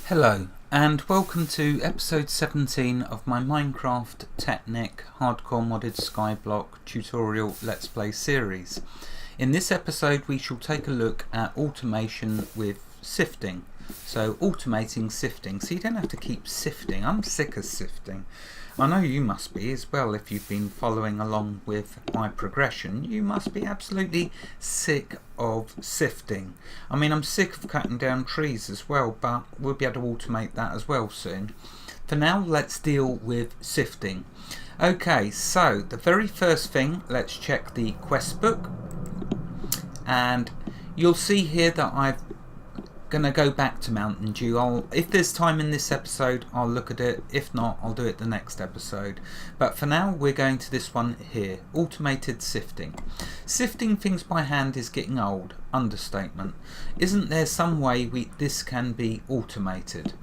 Hello and welcome to episode 17 of my Minecraft Technic Hardcore Modded Skyblock tutorial Let's Play series. In this episode we shall take a look at automation with sifting. So automating sifting, so you don't have to keep sifting. I'm sick of sifting. I know you must be as well. If you've been following along with my progression, you must be absolutely sick of sifting. I mean, I'm sick of cutting down trees as well, but we'll be able to automate that as well soon. For now, let's deal with sifting. Okay, so the very first thing, let's check the quest book, and you'll see here that I'm gonna go back to Mountain Dew. If there's time in this episode, I'll look at it. If not, I'll do it the next episode. But for now, we're going to this one here, automated sifting. Sifting things by hand is getting old. Understatement. Isn't there some way this can be automated?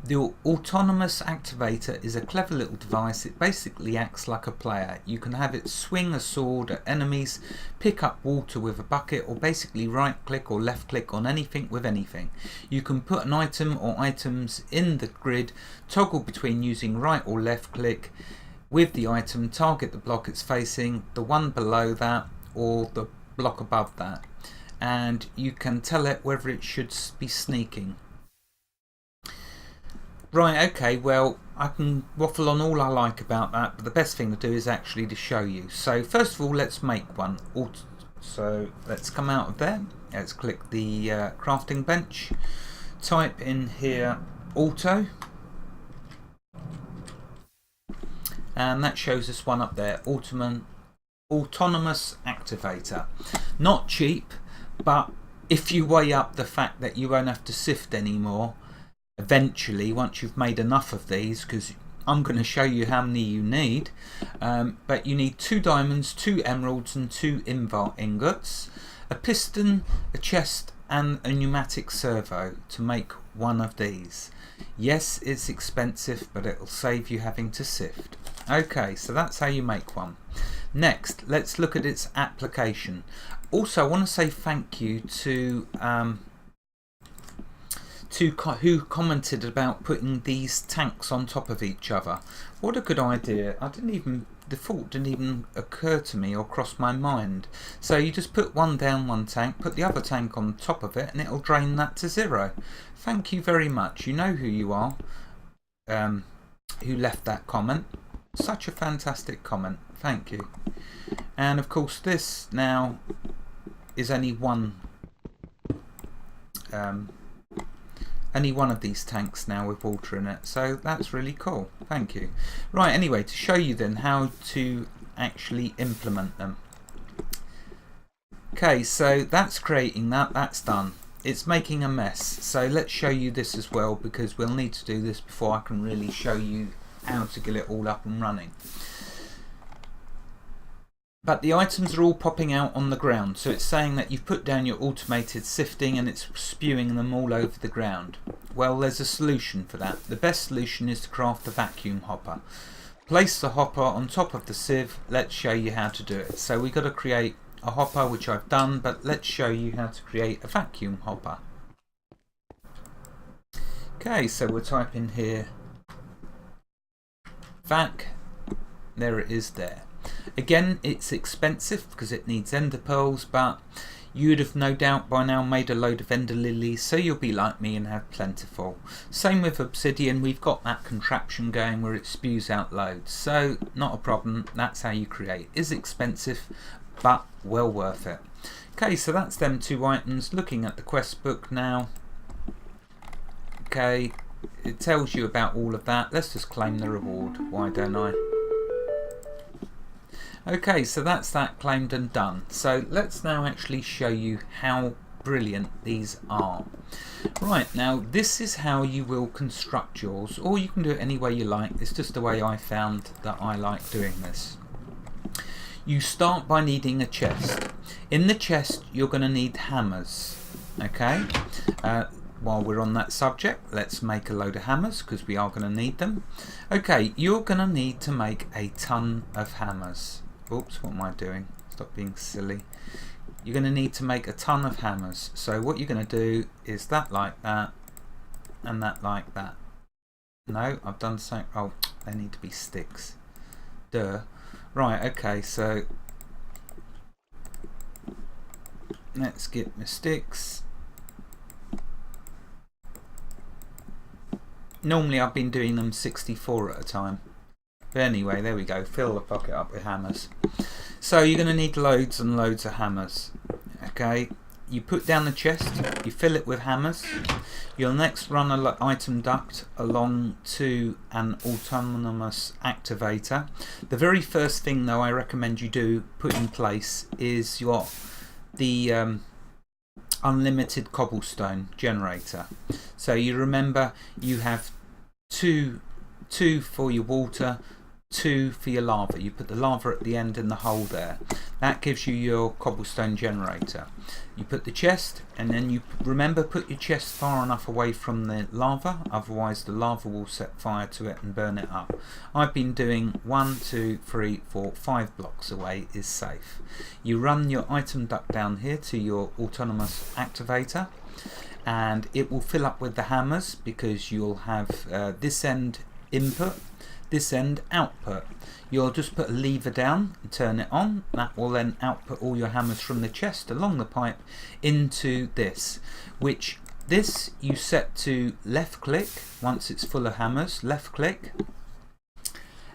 The autonomous activator is a clever little device. It basically acts like a player. You can have it swing a sword at enemies, pick up water with a bucket, or basically right click or left click on anything with anything. You can put an item or items in the grid, toggle between using right or left click with the item, target the block it's facing, the one below that or the block above that, and you can tell it whether it should be sneaking. Right, okay, well, I can waffle on all I like about that, but the best thing to do is actually to show you. So first of all, let's make one. So let's come out of there. Let's click the crafting bench. Type in here auto. And that shows us one up there, autonomous activator. Not cheap, but if you weigh up the fact that you won't have to sift anymore, eventually, once you've made enough of these, because I'm going to show you how many you need, but you need 2 diamonds, 2 emeralds and 2 invar ingots, a piston, a chest and a pneumatic servo to make one of these. Yes, it's expensive, but it'll save you having to sift. Okay, so that's how you make one. Next, let's look at its application. Also, I want to say thank you to who commented about putting these tanks on top of each other. What a good idea. The thought didn't even occur to me or cross my mind. So you just put one down one tank, put the other tank on top of it, and it'll drain that to 0. Thank you very much. You know who you are, who left that comment. Such a fantastic comment. Thank you. And of course this now is only one of these tanks now with water in it, so that's really cool. Thank you. Right, anyway, to show you then how to actually implement them. Okay, so that's creating that's done. It's making a mess, so let's show you this as well, because we'll need to do this before I can really show you how to get it all up and running. But the items are all popping out on the ground, so it's saying that you've put down your automated sifting and it's spewing them all over the ground. Well, there's a solution for that. The best solution is to craft a vacuum hopper. Place the hopper on top of the sieve. Let's show you how to do it. So we've got to create a hopper, which I've done, but let's show you how to create a vacuum hopper. Okay, so we'll type in here vac. There it is there. Again, it's expensive because it needs ender pearls, but you'd have no doubt by now made a load of ender lilies, so you'll be like me and have plentiful. Same with obsidian, we've got that contraption going where it spews out loads, so not a problem. That's how you create. Is expensive, but well worth it. Okay, so that's them 2 items. Looking at the quest book now. Okay, it tells you about all of that. Let's just claim the reward. Why don't I? Okay, so that's that claimed and done. So let's now actually show you how brilliant these are. Right, now this is how you will construct yours, or you can do it any way you like. It's just the way I found that I like doing this. You start by needing a chest. In the chest you're going to need hammers. Okay, while we're on that subject, let's make a load of hammers because we are going to need them. Okay, you're going to need to make a ton of hammers. Oops, what am I doing? Stop being silly. You're going to need to make a ton of hammers. So what you're going to do is that like that, and that like that. No, I've done so. Oh, they need to be sticks. Duh. Right, okay, so let's get my sticks. Normally I've been doing them 64 at a time. But anyway, there we go. Fill the pocket up with hammers. So you're going to need loads and loads of hammers. Okay, you put down the chest, you fill it with hammers. You'll next run an item duct along to an autonomous activator. The very first thing though I recommend you do put in place is the unlimited cobblestone generator. So you remember you have two for your water, 2 for your lava. You put the lava at the end in the hole there. That gives you your cobblestone generator. You put the chest, and then you remember put your chest far enough away from the lava, otherwise the lava will set fire to it and burn it up. I've been doing 1, 2, 3, 4, 5 blocks away is safe. You run your item duct down here to your autonomous activator, and it will fill up with the hammers because you'll have this end input, this end output. You'll just put a lever down and turn it on. That will then output all your hammers from the chest along the pipe into this, which this you set to left click once it's full of hammers, left click,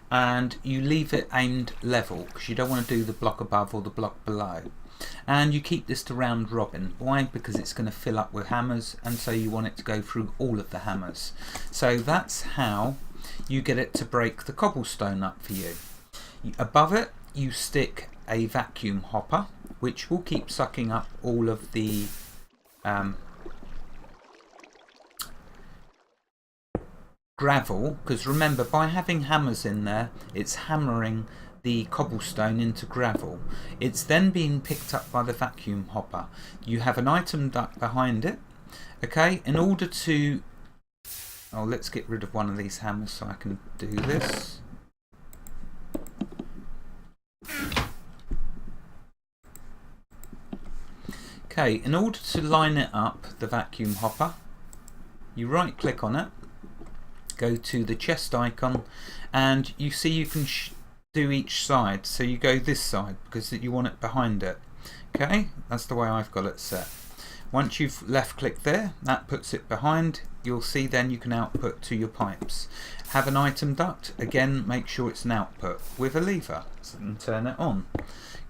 and you leave it aimed level because you don't want to do the block above or the block below. And you keep this to round robin. Why? Because it's going to fill up with hammers, and so you want it to go through all of the hammers. So that's how you get it to break the cobblestone up for you. Above it you stick a vacuum hopper which will keep sucking up all of the gravel, because remember, by having hammers in there, it's hammering the cobblestone into gravel. It's then being picked up by the vacuum hopper. You have an item duct behind it. Okay, in order to let's get rid of one of these hammers so I can do this. Okay, in order to line it up, the vacuum hopper, you right click on it, go to the chest icon, and you see you can do each side. So you go this side because you want it behind it. Okay, that's the way I've got it set. Once you've left click there, that puts it behind. You'll see then you can output to your pipes. Have an item duct, again make sure it's an output with a lever and turn it on.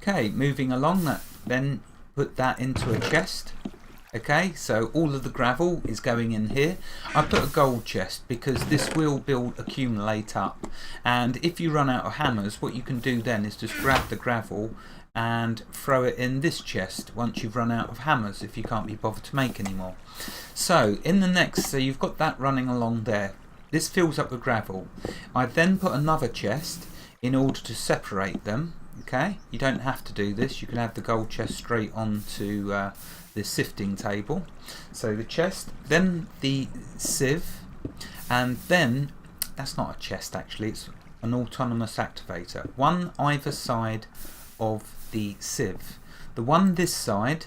Okay, moving along, that then put that into a chest. Okay, so all of the gravel is going in here. I put a gold chest because this will accumulate up, and if you run out of hammers, what you can do then is just grab the gravel and throw it in this chest once you've run out of hammers, if you can't be bothered to make any more. So in the next, so you've got that running along there. This fills up with gravel. I then put another chest in order to separate them. Okay, you don't have to do this. You can have the gold chest straight onto the sifting table. So the chest, then the sieve, and then that's not a chest actually, it's an autonomous activator. One either side of the sieve. The one this side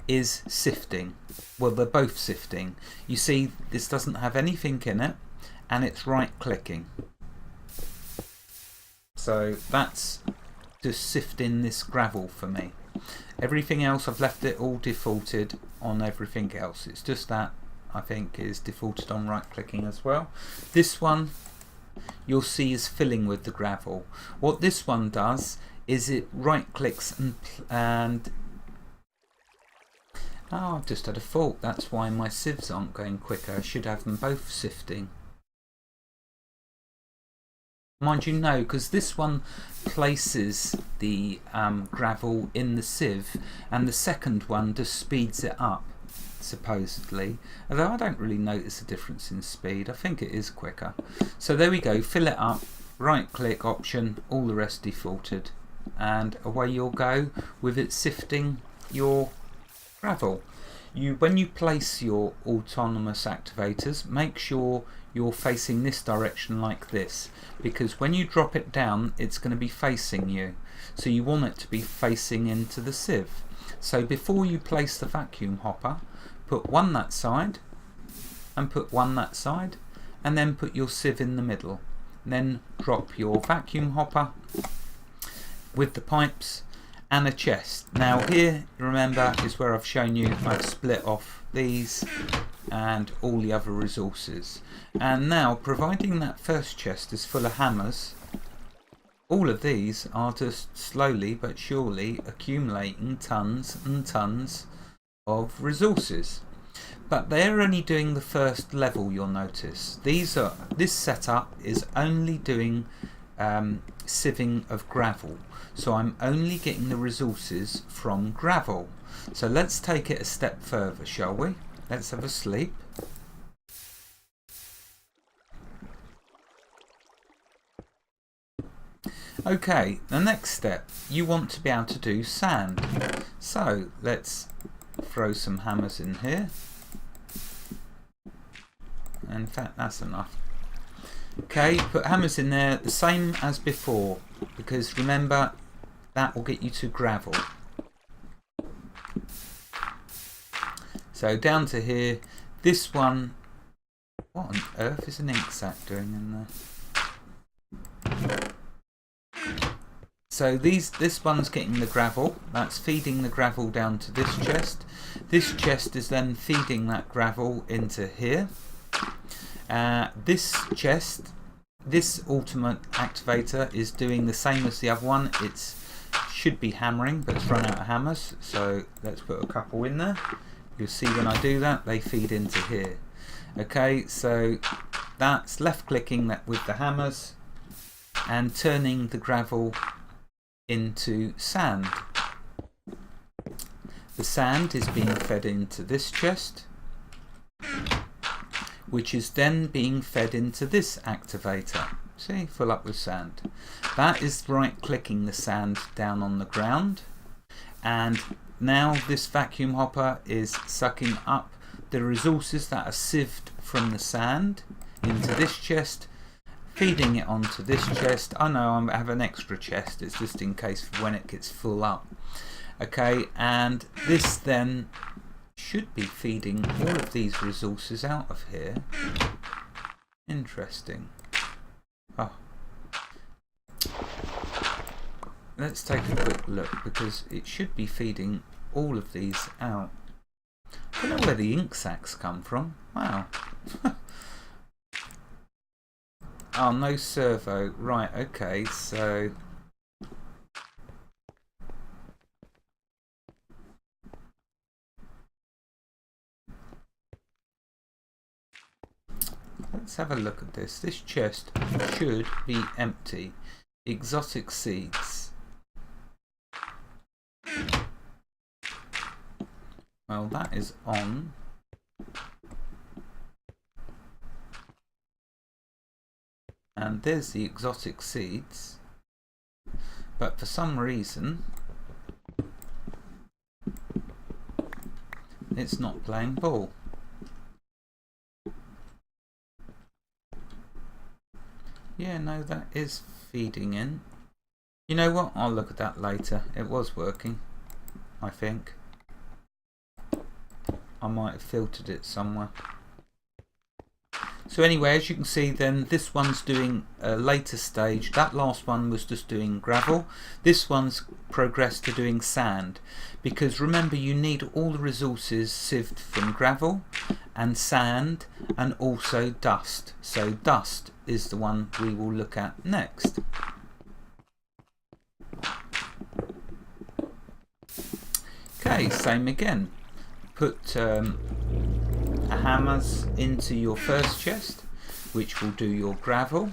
is sifting. Well, they're both sifting. You see, this doesn't have anything in it, and it's right clicking. So that's just sifting this gravel for me. Everything else I've left it all defaulted on everything else. It's just that I think is defaulted on right clicking as well. This one you'll see is filling with the gravel. What this one does is it right clicks and oh, I've just had a fault. That's why my sieves aren't going quicker. I should have them both sifting. Mind you, no, because this one places the gravel in the sieve, and the second one just speeds it up, supposedly. Although I don't really notice a difference in speed. I think it is quicker. So there we go, fill it up, right click option, all the rest defaulted, and away you'll go with it sifting your gravel. When you place your autonomous activators, make sure you're facing this direction like this, because when you drop it down it's going to be facing you, so you want it to be facing into the sieve. So before you place the vacuum hopper, put one that side, and put one that side, and then put your sieve in the middle. Then drop your vacuum hopper with the pipes and a chest. Now here, remember, is where I've shown you I've split off these and all the other resources. And now, providing that first chest is full of hammers, all of these are just slowly but surely accumulating tons and tons of resources. But they're only doing the first level, you'll notice. This setup is only doing sieving of gravel. So I'm only getting the resources from gravel. So let's take it a step further, shall we? Let's have a sleep. Okay, the next step, you want to be able to do sand. So let's throw some hammers in here. In fact, that's enough. Okay, put hammers in there the same as before, because remember, that will get you to gravel. So down to here, this one, what on earth is an ink sac doing in there? So this one's getting the gravel, that's feeding the gravel down to this chest. This chest is then feeding that gravel into here. This chest, this ultimate activator is doing the same as the other one. It should be hammering, but it's run out of hammers, so let's put a couple in there. You'll see when I do that, they feed into here. Okay, so that's left clicking that with the hammers and turning the gravel into sand. The sand is being fed into this chest, which is then being fed into this activator. See, full up with sand. That is right clicking the sand down on the ground, and now this vacuum hopper is sucking up the resources that are sieved from the sand into this chest, feeding it onto this chest. I know I have an extra chest, it's just in case for when it gets full up. Okay, and this then should be feeding all of these resources out of here. Interesting. Oh. Let's take a quick look, because it should be feeding all of these out. I don't know where the ink sacs come from. Wow. Oh, no servo. Right, okay, so let's have a look at this. This chest should be empty. Exotic seeds. Well, that is on. And there's the exotic seeds. But for some reason, it's not playing ball. Yeah, no, that is feeding in. You know what? I'll look at that later. It was working, I think. I might have filtered it somewhere. So anyway, as you can see then, this one's doing a later stage. That last one was just doing gravel. This one's progressed to doing sand. Because remember, you need all the resources sieved from gravel and sand and also dust. So dust is the one we will look at next. Okay, same again. Put hammers into your first chest, which will do your gravel.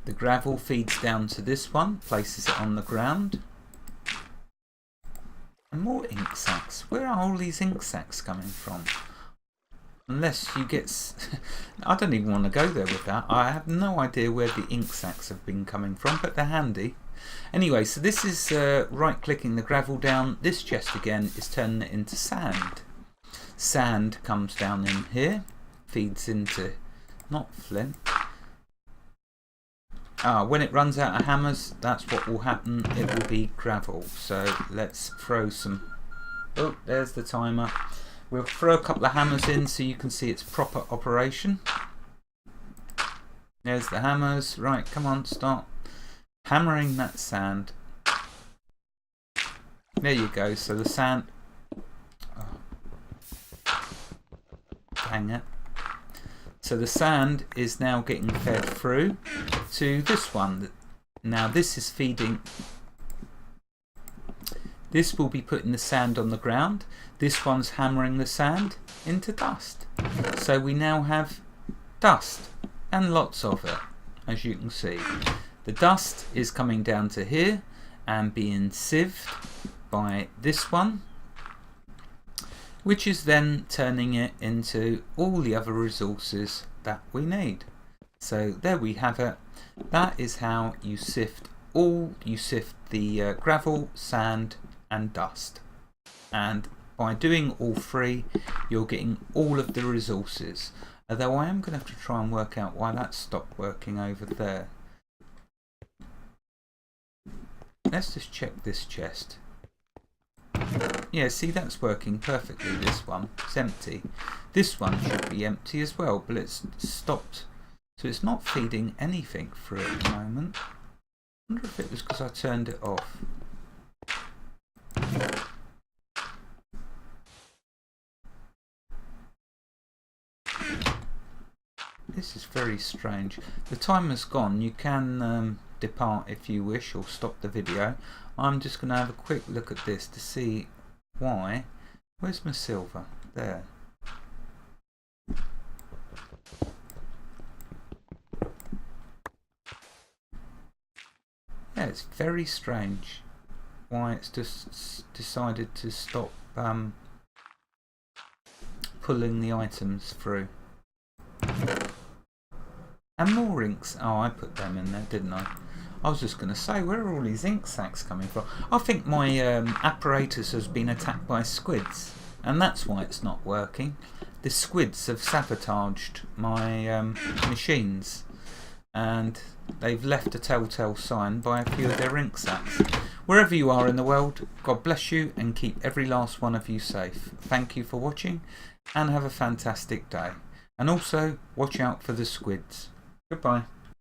The gravel feeds down to this one, places it on the ground. And more ink sacs. Where are all these ink sacs coming from? Unless you get... I don't even want to go there with that. I have no idea where the ink sacs have been coming from, but they're handy. Anyway, so this is right clicking the gravel down. This chest again is turning it into sand. Sand comes down in here, feeds into, not flint. When it runs out of hammers, that's what will happen. It will be gravel. So let's throw some, oh, there's the timer. We'll throw a couple of hammers in so you can see its proper operation. There's the hammers. Right, come on, start hammering that sand. There you go. So the sand... Oh, dang it. So the sand is now getting fed through to this one. Now this is feeding... This will be putting the sand on the ground. This one's hammering the sand into dust. So we now have dust, and lots of it, as you can see. The dust is coming down to here and being sieved by this one, which is then turning it into all the other resources that we need. So there we have it. That is how you sift the gravel, sand and dust. And by doing all three, you're getting all of the resources. Although I am going to have to try and work out why that stopped working over there. Let's just check this chest. Yeah, see, that's working perfectly, this one. It's empty. This one should be empty as well, but it's stopped. So it's not feeding anything through at the moment. I wonder if it was because I turned it off. This is very strange. The timer's gone. You can depart if you wish, or stop the video. I'm just going to have a quick look at this to see why. Where's my silver? There. Yeah, it's very strange why it's just decided to stop pulling the items through. And more inks. Oh, I put them in there, didn't I? I was just going to say, where are all these ink sacks coming from? I think my apparatus has been attacked by squids, and that's why it's not working. The squids have sabotaged my machines, and they've left a telltale sign by a few of their ink sacks. Wherever you are in the world, God bless you and keep every last one of you safe. Thank you for watching, and have a fantastic day. And also, watch out for the squids. Goodbye.